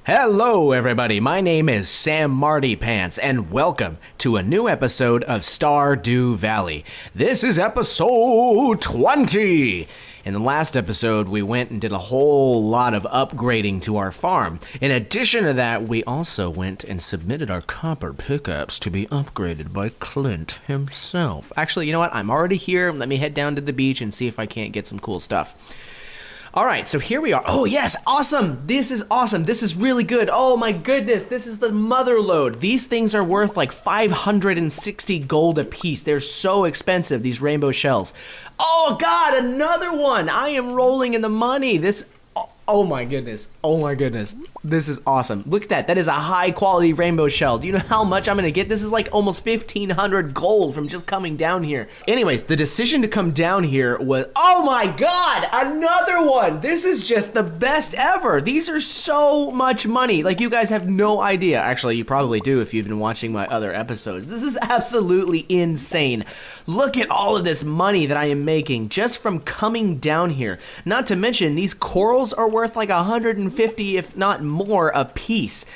Hello, everybody. My name is Samarty Pants, and welcome to a new episode of Stardew Valley. This is episode 20. In the last episode, we went and did a whole lot of upgrading to our farm. In addition to that, we also went and submitted our copper pickups to be upgraded by Clint himself. Actually, you know what? I'm already here. Let me head down to the beach and see if I can't get some cool stuff. All right, so here we are. Oh, yes, awesome. This is awesome. This is really good. Oh, my goodness. This is the mother lode. These things are worth like 560 gold a piece. They're so expensive, these rainbow shells. Oh, God, another one. I am rolling in the money. Oh, my goodness. Oh, my goodness. This is awesome. Look at that. That is a high-quality rainbow shell. Do you know how much I'm going to get? This is like almost 1,500 gold from just coming down here. Anyways, the decision to come down here was... Oh, my God! Another one! This is just the best ever. These are so much money. Like, you guys have no idea. Actually, you probably do if you've been watching my other episodes. This is absolutely insane. Look at all of this money that I am making just from coming down here. Not to mention, these corals are worth like 150, if not more, a piece.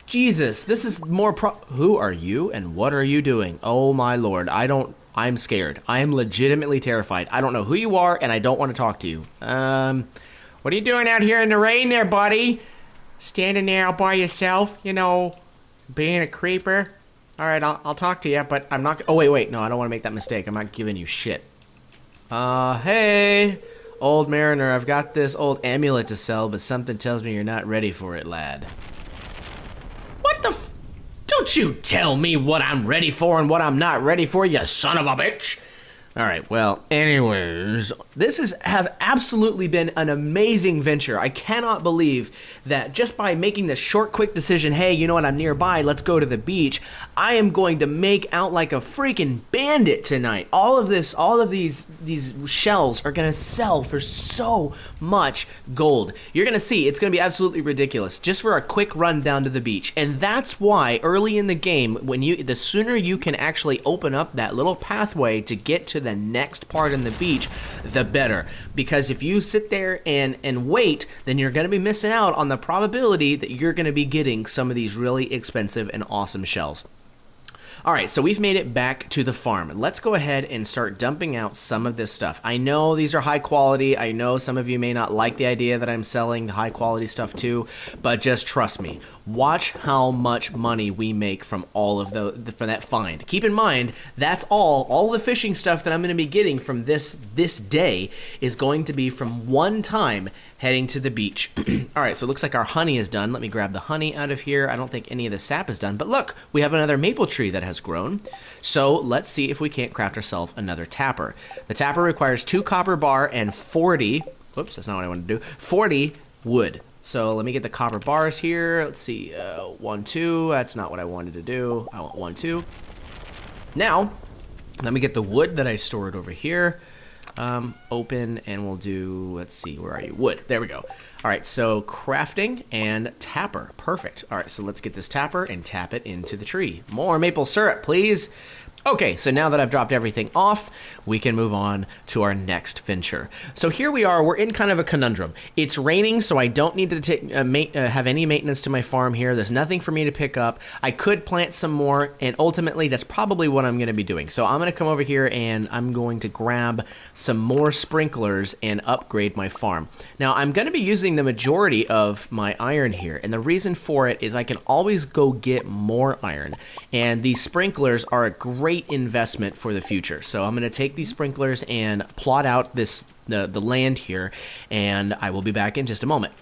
Jesus, this is more Who are you and what are you doing? Oh my lord, I'm scared. I am legitimately terrified. I don't know who you are and I don't want to talk to you. What are you doing out here in the rain there, buddy? Standing there all by yourself, you know, being a creeper. All right, I'll talk to you, but I'm not... Oh, wait, no, I don't want to make that mistake. I'm not giving you shit. Hey... Old Mariner, I've got this old amulet to sell, but something tells me you're not ready for it, lad. What the f... Don't you tell me what I'm ready for and what I'm not ready for, you son of a bitch! Alright, well, anyways, this have absolutely been an amazing venture. I cannot believe that just by making this short, quick decision, hey, you know what, I'm nearby, let's go to the beach, I am going to make out like a freaking bandit tonight. All of these shells are going to sell for so much gold. You're going to see, it's going to be absolutely ridiculous, just for a quick run down to the beach. And that's why, early in the game, the sooner you can actually open up that little pathway to get to the next part in the beach, the better. Because if you sit there and wait, then you're going to be missing out on the probability that you're going to be getting some of these really expensive and awesome shells. Alright, so we've made it back to the farm. Let's go ahead and start dumping out some of this stuff. I know these are high quality. I know some of you may not like the idea that I'm selling the high quality stuff too, but just trust me. Watch how much money we make from all of from that find. Keep in mind, that's all the fishing stuff that I'm going to be getting from this day is going to be from one time heading to the beach. Alright, so it looks like our honey is done. Let me grab the honey out of here. I don't think any of the sap is done, but look, we have another maple tree that has grown. So let's see if we can't craft ourselves another tapper. The tapper requires 2 copper bar and 40, whoops, that's not what I wanted to do, 40 wood. So let me get the copper bars here. Let's see, 1, 2, that's not what I wanted to do. I want 1, 2. Now, let me get the wood that I stored over here. Open, and we'll do, let's see, where are you? Wood, there we go. All right, so crafting and tapper, perfect. All right, so let's get this tapper and tap it into the tree. More maple syrup, please. Okay, so now that I've dropped everything off, we can move on to our next venture. So here we are, we're in kind of a conundrum. It's raining, so I don't need to have any maintenance to my farm here. There's nothing for me to pick up. I could plant some more, and ultimately, that's probably what I'm gonna be doing. So I'm gonna come over here and I'm going to grab some more sprinklers and upgrade my farm. Now, I'm gonna be using the majority of my iron here, and the reason for it is I can always go get more iron, and these sprinklers are a great investment for the future. So I'm going to take these sprinklers and plot out the land here, and I will be back in just a moment.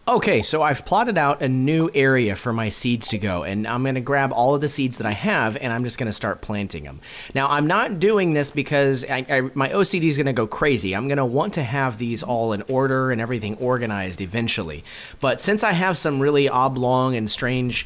Okay, so I've plotted out a new area for my seeds to go, and I'm going to grab all of the seeds that I have, and I'm just going to start planting them. Now, I'm not doing this because my OCD is going to go crazy. I'm going to want to have these all in order and everything organized eventually. But since I have some really oblong and strange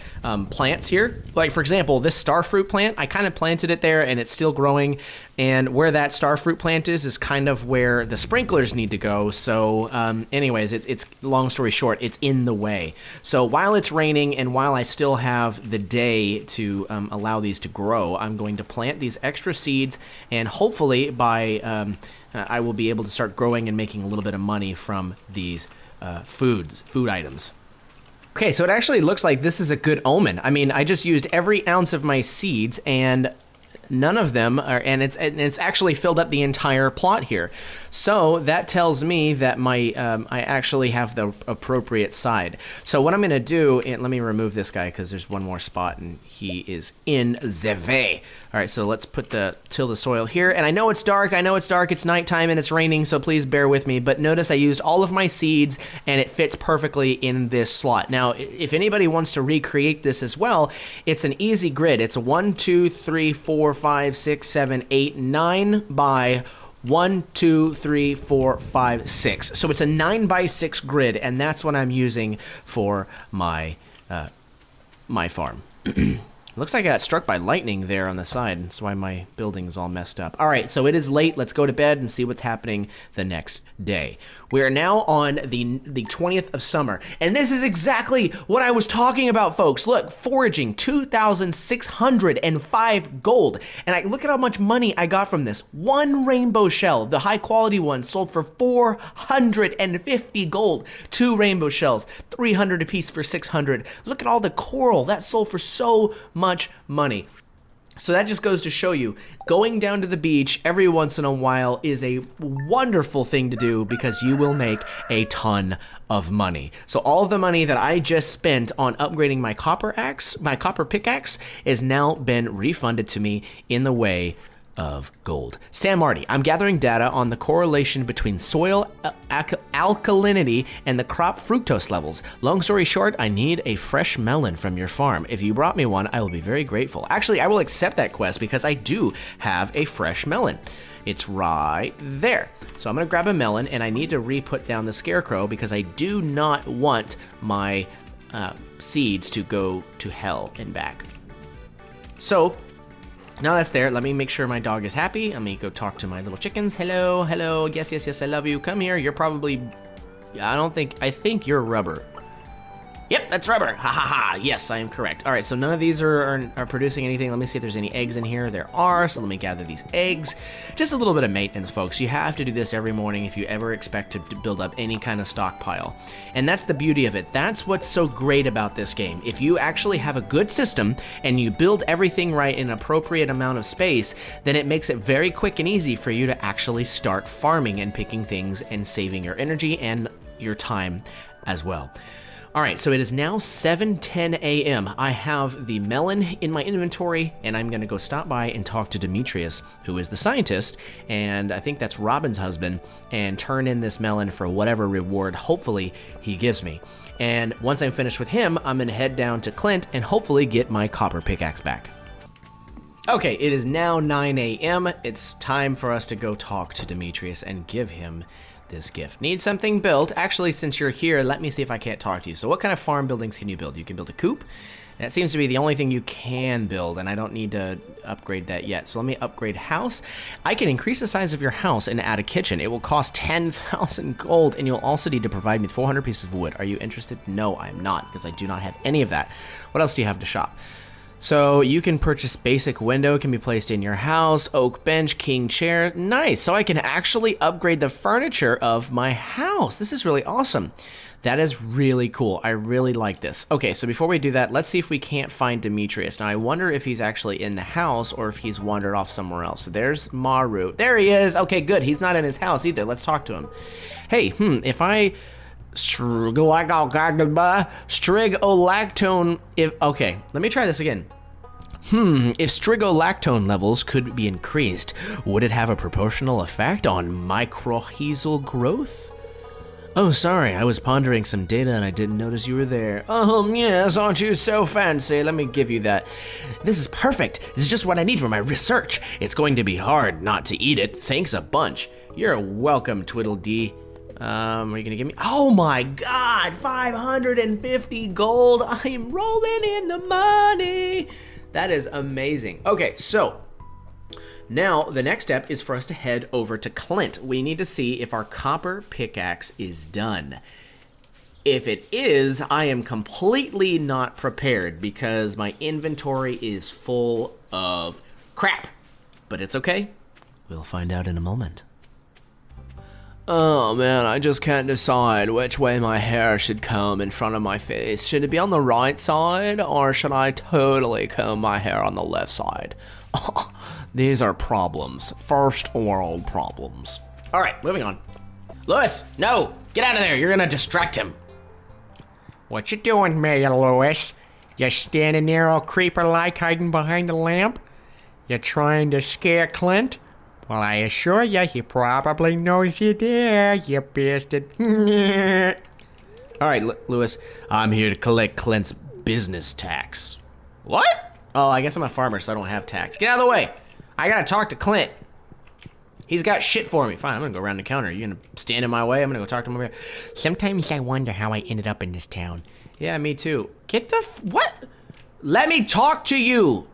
plants here, like for example, this starfruit plant, I kind of planted it there, and it's still growing. And where that starfruit plant is kind of where the sprinklers need to go. So anyways, it's long story short, it's in the way. So while it's raining and while I still have the day to allow these to grow, I'm going to plant these extra seeds, and hopefully by I will be able to start growing and making a little bit of money from these food items. Okay, so it actually looks like this is a good omen. I mean, I just used every ounce of my seeds and none of them are, and it's actually filled up the entire plot here. So that tells me that my I actually have the appropriate side. So what I'm gonna do, and let me remove this guy because there's one more spot and he is in the way. All right, so let's till the soil here. And I know it's dark, it's nighttime and it's raining, so please bear with me. But notice I used all of my seeds and it fits perfectly in this slot. Now, if anybody wants to recreate this as well, it's an easy grid. It's a 1, 2, 3, 4, 5, 6, 7, 8, 9 by 1, 2, 3, 4, 5, 6. So it's a 9 by 6 grid, and that's what I'm using for my my farm. Looks like I got struck by lightning there on the side. That's why my building's all messed up. All right, so it is late. Let's go to bed and see what's happening the next day. We are now on the 20th of summer, and this is exactly what I was talking about, folks. Look, foraging, 2,605 gold, and look at how much money I got from this. One rainbow shell, the high-quality one, sold for 450 gold. 2 rainbow shells, 300 apiece for 600. Look at all the coral. That sold for so much money. So that just goes to show you, going down to the beach every once in a while is a wonderful thing to do because you will make a ton of money. So all of the money that I just spent on upgrading my copper pickaxe, is now been refunded to me in the way of gold. Samarty, I'm gathering data on the correlation between soil alkalinity and the crop fructose levels. Long story short, I need a fresh melon from your farm. If you brought me one, I will be very grateful. Actually, I will accept that quest because I do have a fresh melon. It's right there. So I'm gonna grab a melon, and I need to re-put down the scarecrow because I do not want my seeds to go to hell and back. So now that's there, let me make sure my dog is happy. Let me go talk to my little chickens. Hello, hello, yes, yes, yes, I love you. Come here, you're probably, I think you're rubber. Yep, that's rubber, ha ha ha, yes, I am correct. All right, so none of these are producing anything. Let me see if there's any eggs in here. There are, so let me gather these eggs. Just a little bit of maintenance, folks. You have to do this every morning if you ever expect to build up any kind of stockpile. And that's the beauty of it. That's what's so great about this game. If you actually have a good system and you build everything right in an appropriate amount of space, then it makes it very quick and easy for you to actually start farming and picking things and saving your energy and your time as well. All right, so it is now 7:10 a.m. I have the melon in my inventory, and I'm gonna go stop by and talk to Demetrius, who is the scientist, and I think that's Robin's husband, and turn in this melon for whatever reward hopefully he gives me. And once I'm finished with him, I'm gonna head down to Clint and hopefully get my copper pickaxe back. Okay, it is now 9 a.m. It's time for us to go talk to Demetrius and give him this gift. Need something built. Actually, since you're here, let me see if I can't talk to you. So what kind of farm buildings can you build? You can build a coop. That seems to be the only thing you can build, and I don't need to upgrade that yet. So let me upgrade house. I can increase the size of your house and add a kitchen. It will cost 10,000 gold, and you'll also need to provide me 400 pieces of wood. Are you interested? No, I am not, because I do not have any of that. What else do you have to shop? So you can purchase basic window, can be placed in your house, oak bench, king chair. Nice, so I can actually upgrade the furniture of my house. This is really awesome. That is really cool. I really like this. Okay, so before we do that, let's see if we can't find Demetrius. Now, I wonder if he's actually in the house or if he's wandered off somewhere else. So there's Maru. There he is. Okay, good. He's not in his house either. Let's talk to him. Hey, if I strigolactone, okay, let me try this again. If strigolactone levels could be increased, would it have a proportional effect on mycorrhizal growth? Oh, sorry, I was pondering some data and I didn't notice you were there. Yes, aren't you so fancy? Let me give you that. This is perfect. This is just what I need for my research. It's going to be hard not to eat it. Thanks a bunch. You're welcome, Twiddledee. Are you gonna give me? Oh my God, 550 gold. I am rolling in the money. That is amazing. Okay, so now the next step is for us to head over to Clint. We need to see if our copper pickaxe is done. If it is, I am completely not prepared because my inventory is full of crap. But it's okay. We'll find out in a moment. Oh man, I just can't decide which way my hair should comb in front of my face. Should it be on the right side, or should I totally comb my hair on the left side? These are problems. First world problems. All right, moving on. Lewis, no, get out of there. You're gonna distract him. What you doing, Mayor Lewis? You standing there all creeper-like hiding behind the lamp? You trying to scare Clint? Well, I assure you, he probably knows you're there, you bastard. All right, Lewis, I'm here to collect Clint's business tax. What? Oh, I guess I'm a farmer, so I don't have tax. Get out of the way. I gotta talk to Clint. He's got shit for me. Fine, I'm gonna go around the counter. You gonna stand in my way? I'm gonna go talk to him over here. Sometimes I wonder how I ended up in this town. Yeah, me too. Get the what? Let me talk to you.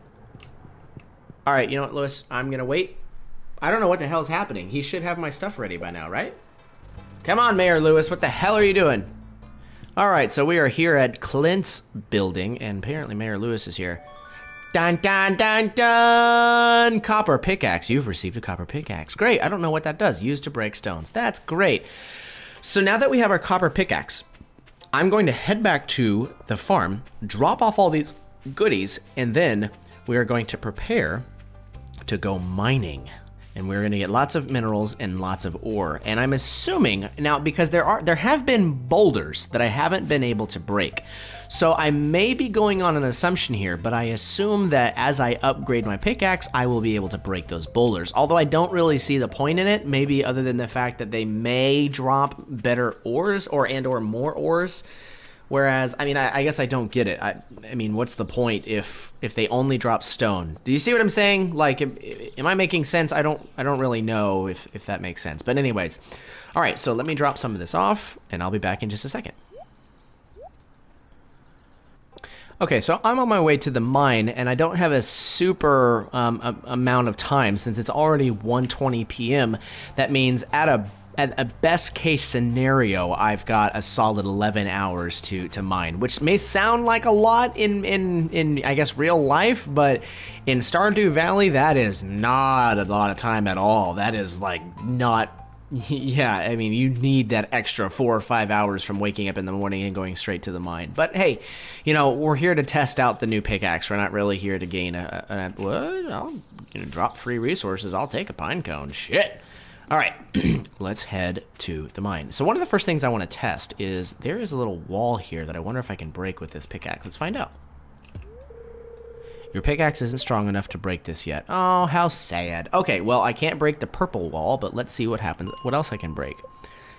All right, you know what, Lewis? I'm gonna wait. I don't know what the hell's happening. He should have my stuff ready by now, right? Come on, Mayor Lewis. What the hell are you doing? All right, so we are here at Clint's building, and apparently Mayor Lewis is here. Dun, dun, dun, dun! Copper pickaxe. You've received a copper pickaxe. Great. I don't know what that does. Used to break stones. That's great. So now that we have our copper pickaxe, I'm going to head back to the farm, drop off all these goodies, and then we are going to prepare to go mining. And we're gonna get lots of minerals and lots of ore. And I'm assuming now, because there have been boulders that I haven't been able to break. So I may be going on an assumption here, but I assume that as I upgrade my pickaxe, I will be able to break those boulders. Although I don't really see the point in it, maybe other than the fact that they may drop better ores or more ores. Whereas, I mean, I guess I don't get it. I mean, what's the point if they only drop stone? Do you see what I'm saying? Like, am I making sense? I don't really know if that makes sense. But anyways, all right. So let me drop some of this off, and I'll be back in just a second. Okay, so I'm on my way to the mine, and I don't have a super amount of time since it's already 1:20 p.m. That means at a best case scenario, I've got a solid 11 hours to mine, which may sound like a lot in I guess real life, but in Stardew Valley, that is not a lot of time at all. That is like not, yeah, I mean, you need that extra 4 or 5 hours from waking up in the morning and going straight to the mine. But hey, you know, we're here to test out the new pickaxe. We're not really here to gain I'm gonna drop free resources. I'll take a pine cone, shit. All right, let's head to the mine. So one of the first things I want to test is there is a little wall here that I wonder if I can break with this pickaxe. Let's find out. Your pickaxe isn't strong enough to break this yet. Oh, how sad. Okay, well, I can't break the purple wall, but let's see what happens. What else I can break?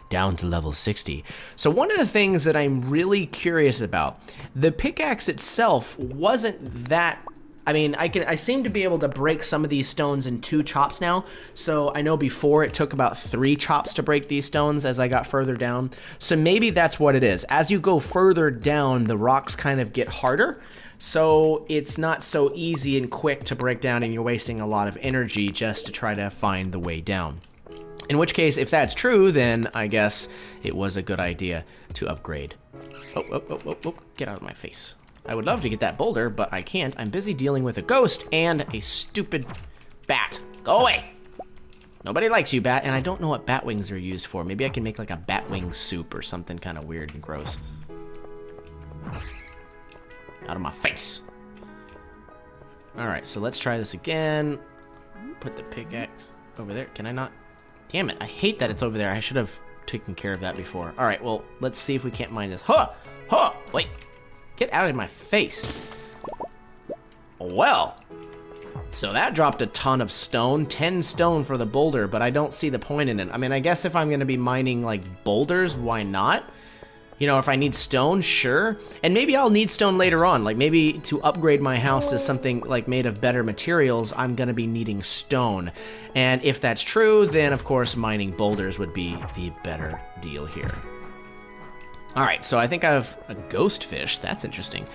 Down to level 60. So one of the things that I'm really curious about, the pickaxe itself wasn't that, I mean, I seem to be able to break some of these stones in 2 chops now. So I know before it took about 3 chops to break these stones as I got further down. So maybe that's what it is. As you go further down, the rocks kind of get harder. So it's not so easy and quick to break down, and you're wasting a lot of energy just to try to find the way down. In which case, if that's true, then I guess it was a good idea to upgrade. Oh, get out of my face. I would love to get that boulder, but I can't. I'm busy dealing with a ghost and a stupid bat. Go away. Nobody likes you, bat, and I don't know what bat wings are used for. Maybe I can make like a bat wing soup or something kind of weird and gross. Out of my face. All right, so let's try this again. Put the pickaxe over there. Can I not? Damn it, I hate that it's over there. I should have taken care of that before. All right, well, let's see if we can't mine this. Wait. Get out of my face. Well, so that dropped a ton of stone, 10 stone for the boulder, but I don't see the point in it. I mean, I guess if I'm gonna be mining like boulders, why not? You know, if I need stone, sure. And maybe I'll need stone later on. Like maybe to upgrade my house to something like made of better materials, I'm gonna be needing stone. And if that's true, then of course mining boulders would be the better deal here. All right, so I think I have a ghost fish. That's interesting.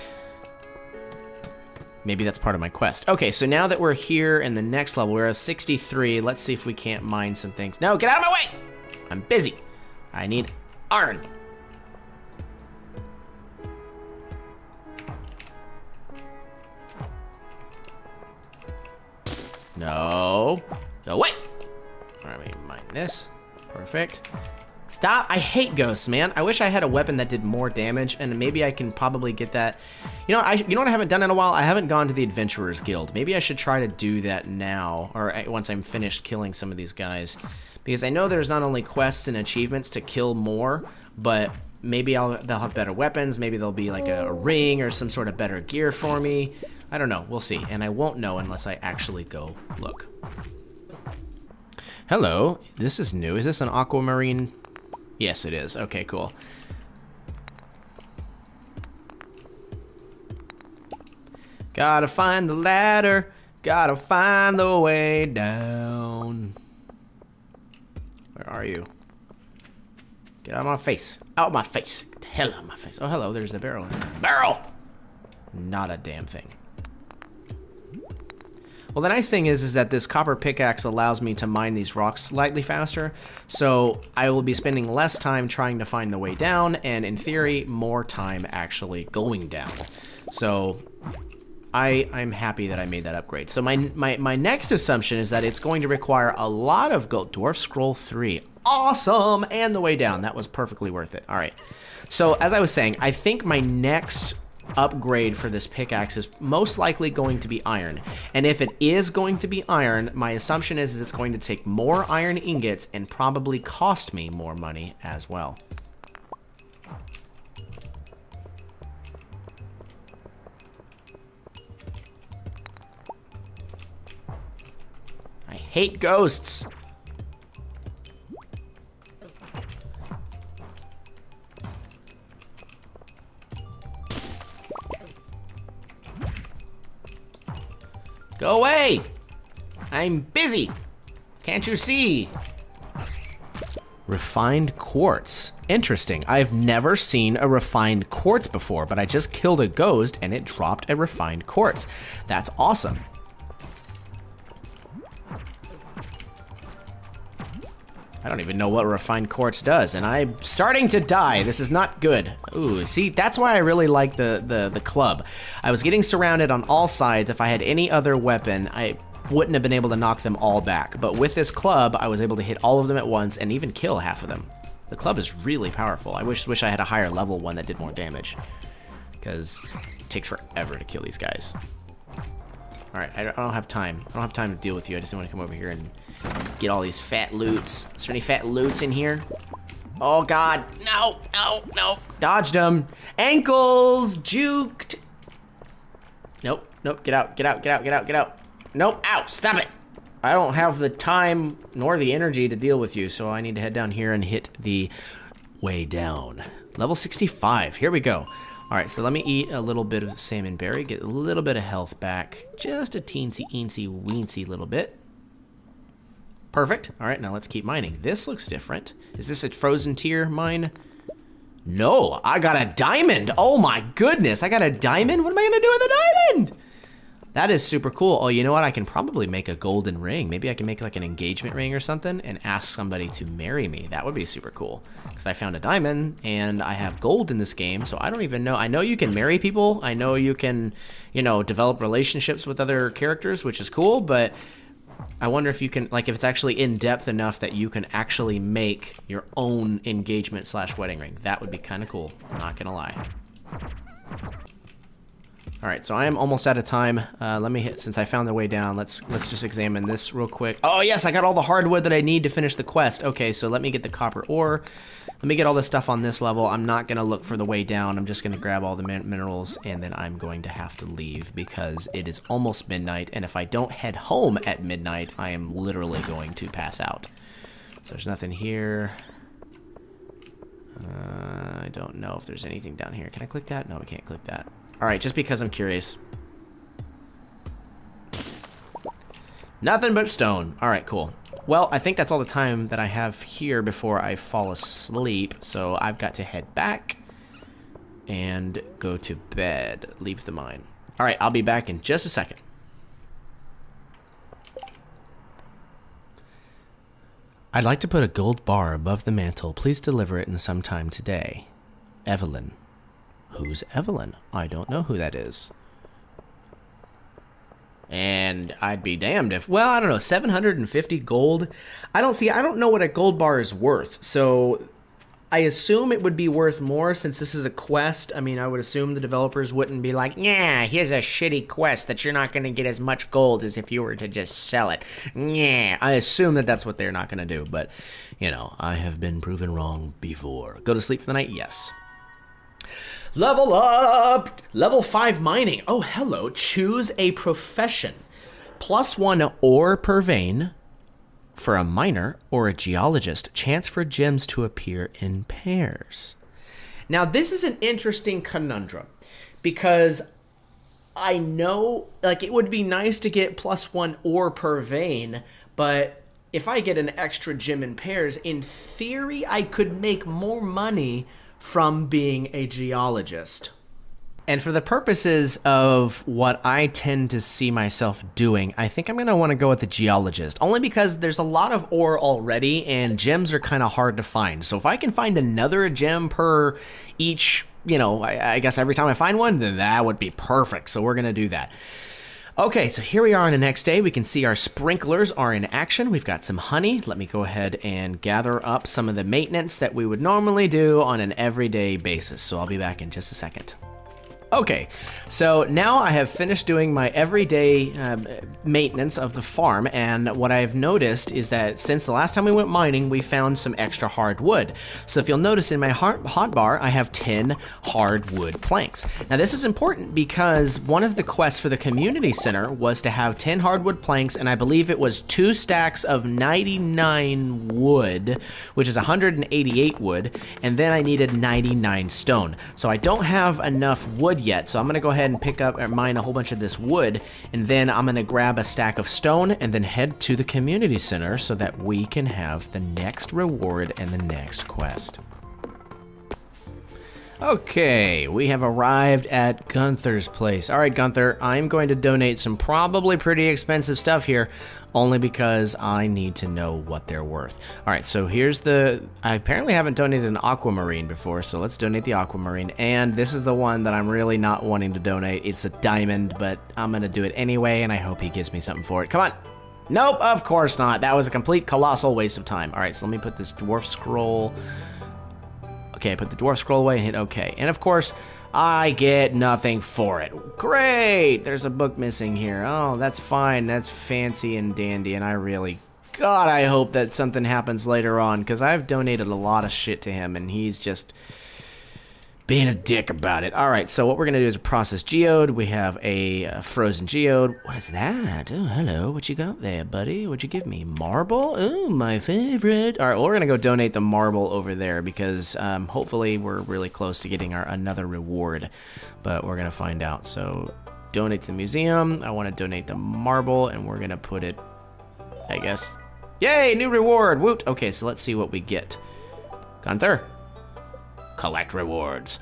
Maybe that's part of my quest. Okay, so now that we're here in the next level, we're at 63. Let's see if we can't mine some things. No, get out of my way! I'm busy. I need iron. No. No, wait! All right, let me mine this. Perfect. Stop. I hate ghosts, man. I wish I had a weapon that did more damage, and maybe I can probably get that. You know what I haven't done in a while? I haven't gone to the Adventurers Guild. Maybe I should try to do that now, or once I'm finished killing some of these guys. Because I know there's not only quests and achievements to kill more, but maybe they'll have better weapons. Maybe there'll be like a ring or some sort of better gear for me. I don't know. We'll see. And I won't know unless I actually go look. Hello. This is new. Is this an aquamarine? Yes, it is. Okay, cool. Gotta find the ladder. Gotta find the way down. Where are you? Get out of my face. Out of my face. Get the hell out of my face. Oh, hello. There's a barrel. Barrel! Not a damn thing. Well, the nice thing is that this copper pickaxe allows me to mine these rocks slightly faster, so I will be spending less time trying to find the way down, and in theory, more time actually going down. So I'm happy that I made that upgrade. So my next assumption is that it's going to require a lot of gold. Dwarf Scroll 3. Awesome! And the way down. That was perfectly worth it. All right. So as I was saying, I think my next upgrade for this pickaxe is most likely going to be iron. And if it is going to be iron, my assumption is it's going to take more iron ingots and probably cost me more money as well. I hate ghosts. Go away! I'm busy. Can't you see? Refined quartz. Interesting. I've never seen a refined quartz before, but I just killed a ghost and it dropped a refined quartz. That's awesome. I don't even know what refined quartz does, and I'm starting to die. This is not good. Ooh, see, that's why I really like the club. I was getting surrounded on all sides. If I had any other weapon, I wouldn't have been able to knock them all back. But with this club, I was able to hit all of them at once and even kill half of them. The club is really powerful. I wish I had a higher level one that did more damage, because it takes forever to kill these guys. All right, I don't have time. I don't have time to deal with you. I just want to come over here and get all these fat loots. Is there any fat loots in here? Oh, God. No, no, no. Dodged them. Ankles juked. Nope, nope. Get out, get out, get out, get out, get out. Nope. Ow, stop it. I don't have the time nor the energy to deal with you, so I need to head down here and hit the way down. Level 65. Here we go. All right, so let me eat a little bit of salmon berry, get a little bit of health back. Just a teensy-weensy little bit. Perfect. All right, now let's keep mining. This looks different. Is this a frozen tier mine? No, I got a diamond. Oh my goodness, I got a diamond? What am I gonna do with a diamond? That is super cool. Oh, you know what? I can probably make a golden ring. Maybe I can make like an engagement ring or something and ask somebody to marry me. That would be super cool. Because I found a diamond and I have gold in this game, so I don't even know. I know you can marry people. I know you can, you know, develop relationships with other characters, which is cool, but I wonder if you can, like, if it's actually in depth enough that you can actually make your own engagement / wedding ring. That would be kind of cool. I'm not gonna lie. All right, so I am almost out of time. Let me hit, since I found the way down, let's just examine this real quick. Oh yes, I got all the hardwood that I need to finish the quest. Okay, so let me get the copper ore. Let me get all this stuff on this level. I'm not gonna look for the way down. I'm just gonna grab all the minerals and then I'm going to have to leave because it is almost midnight. And if I don't head home at midnight, I am literally going to pass out. So there's nothing here. I don't know if there's anything down here. Can I click that? No, I can't click that. All right, just because I'm curious. Nothing but stone. All right, cool. Well, I think that's all the time that I have here before I fall asleep. So I've got to head back and go to bed. Leave the mine. All right, I'll be back in just a second. I'd like to put a gold bar above the mantle. Please deliver it in some time today. Evelyn. Who's Evelyn? I don't know who that is. And I'd be damned if, well, I don't know, 750 gold. I don't know what a gold bar is worth. So I assume it would be worth more since this is a quest. I mean, I would assume the developers wouldn't be like, Yeah, here's a shitty quest that you're not going to get as much gold as if you were to just sell it. Yeah. I assume that that's what they're not going to do, but, you know, I have been proven wrong before. Go to sleep for the night? Yes. Level up! Level 5 mining. Oh, hello. Choose a profession. +1 ore per vein for a miner or a geologist. Chance for gems to appear in pairs. Now, this is an interesting conundrum because I know, like, it would be nice to get +1 ore per vein, but if I get an extra gem in pairs, in theory, I could make more money from being a geologist. And for the purposes of what I tend to see myself doing, I think I'm going to want to go with the geologist, only because there's a lot of ore already and gems are kind of hard to find. So if I can find another gem per each, you know, I guess every time I find one, then that would be perfect. So we're going to do that. Okay, so here we are on the next day. We can see our sprinklers are in action. We've got some honey. Let me go ahead and gather up some of the maintenance that we would normally do on an everyday basis. So I'll be back in just a second. Okay, so now I have finished doing my everyday maintenance of the farm, and what I've noticed is that since the last time we went mining, we found some extra hardwood. So if you'll notice in my hotbar, I have 10 hardwood planks. Now this is important because one of the quests for the community center was to have 10 hardwood planks, and I believe it was 2 stacks of 99 wood, which is 188 wood, and then I needed 99 stone. So I don't have enough wood yet, so I'm gonna go ahead and pick up or mine a whole bunch of this wood, and then I'm gonna grab a stack of stone and then head to the community center so that we can have the next reward and the next quest. Okay, we have arrived at Gunther's place. All right, Gunther, I'm going to donate some probably pretty expensive stuff here, only because I need to know what they're worth. All right, so here's the... I apparently haven't donated an aquamarine before, so let's donate the aquamarine. And this is the one that I'm really not wanting to donate. It's a diamond, but I'm going to do it anyway, and I hope he gives me something for it. Come on. Nope, of course not. That was a complete colossal waste of time. All right, so let me put this dwarf scroll... Okay, I put the dwarf scroll away and hit OK. And of course, I get nothing for it. Great! There's a book missing here. Oh, that's fine. That's fancy and dandy. And I really... God, I hope that something happens later on, because I've donated a lot of shit to him, and he's just being a dick about it. All right, so what we're going to do is process geode. We have a frozen geode. What is that? Oh, hello. What you got there, buddy? What'd you give me? Marble? Oh, my favorite. All right, well, we're going to go donate the marble over there because hopefully we're really close to getting another reward, but we're going to find out. So donate to the museum. I want to donate the marble, and we're going to put it, I guess. Yay, new reward. Woot. Okay, so let's see what we get. Gunther. Collect rewards.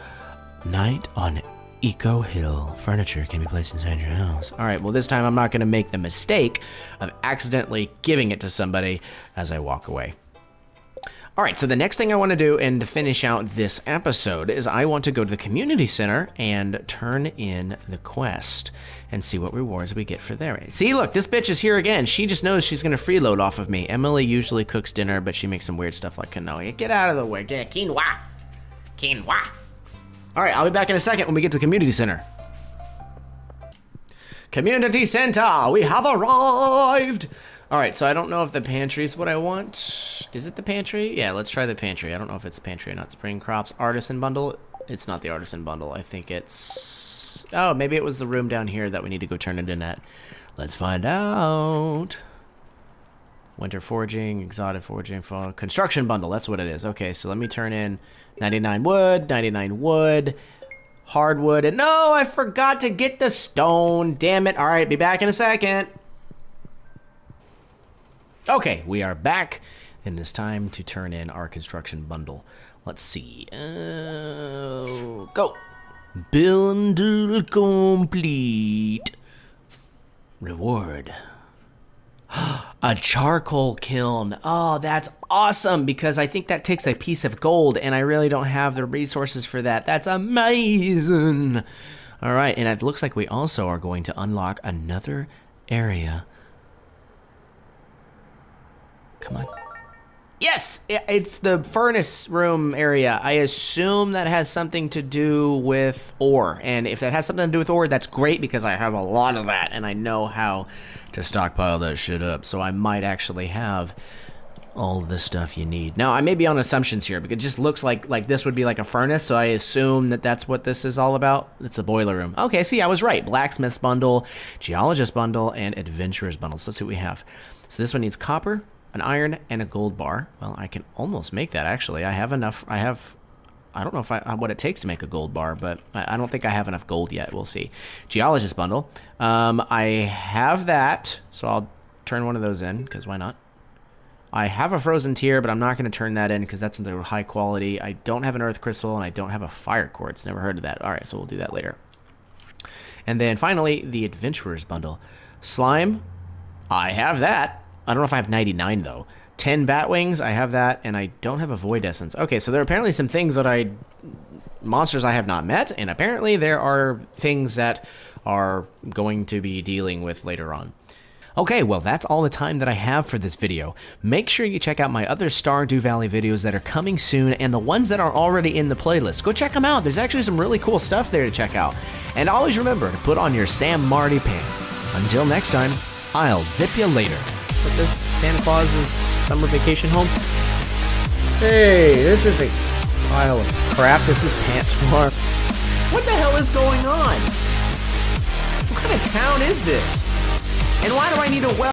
Night on Eco Hill. Furniture can be placed inside your house. All right, well, this time I'm not going to make the mistake of accidentally giving it to somebody as I walk away. All right, so the next thing I want to do, and to finish out this episode, is I want to go to the community center and turn in the quest and see what rewards we get for there. See, look, this bitch is here again. She just knows she's going to freeload off of me. Emily usually cooks dinner, but she makes some weird stuff like canola. Get out of the way. Get quinoa. Quinoa. All right, I'll be back in a second when we get to the community center. Community center, we have arrived. All right, so I don't know if the pantry is what I want. Is it the pantry? Yeah, let's try the pantry. I don't know if it's the pantry or not. Spring crops, artisan bundle. It's not the artisan bundle. I think it's... Oh, maybe it was the room down here that we need to go turn it in at. Let's find out. Winter foraging, exotic foraging, fall, construction bundle. That's what it is. Okay, so let me turn in 99 wood, hardwood, and no, I forgot to get the stone. Damn it. All right, be back in a second. Okay, we are back, and it's time to turn in our construction bundle. Let's see. Go. Bundle complete. Reward. A charcoal kiln. Oh, that's awesome, because I think that takes a piece of gold, and I really don't have the resources for that. That's amazing. All right, and it looks like we also are going to unlock another area. Come on. Yes, it's the furnace room area. I assume that has something to do with ore. And if that has something to do with ore, that's great because I have a lot of that. And I know how to stockpile that shit up. So I might actually have all the stuff you need. Now, I may be on assumptions here because it just looks like this would be like a furnace. So I assume that that's what this is all about. It's a boiler room. Okay, see, I was right. Blacksmith's bundle, geologist bundle, and adventurer's bundle. So let's see what we have. So this one needs copper, an iron, and a gold bar. Well, I can almost make that, actually. I have enough. I don't know what it takes to make a gold bar, but I don't think I have enough gold yet. We'll see. Geologist bundle. I have that, so I'll turn one of those in, because why not? I have a frozen tier, but I'm not going to turn that in, because that's in the high quality. I don't have an earth crystal, and I don't have a fire quartz. Never heard of that. All right, so we'll do that later. And then finally, the adventurer's bundle. Slime. I have that. I don't know if I have 99 though. 10 bat wings, I have that, and I don't have a void essence. Okay, so there are apparently some things that monsters I have not met, and apparently there are things that are going to be dealing with later on. Okay, well, that's all the time that I have for this video. Make sure you check out my other Stardew Valley videos that are coming soon, and the ones that are already in the playlist. Go check them out. There's actually some really cool stuff there to check out. And always remember to put on your Samarty pants. Until next time, I'll zip you later. What, this Santa Claus's summer vacation home? Hey, this is a pile of crap. This is Pants Farm. What the hell is going on? What kind of town is this? And why do I need a well?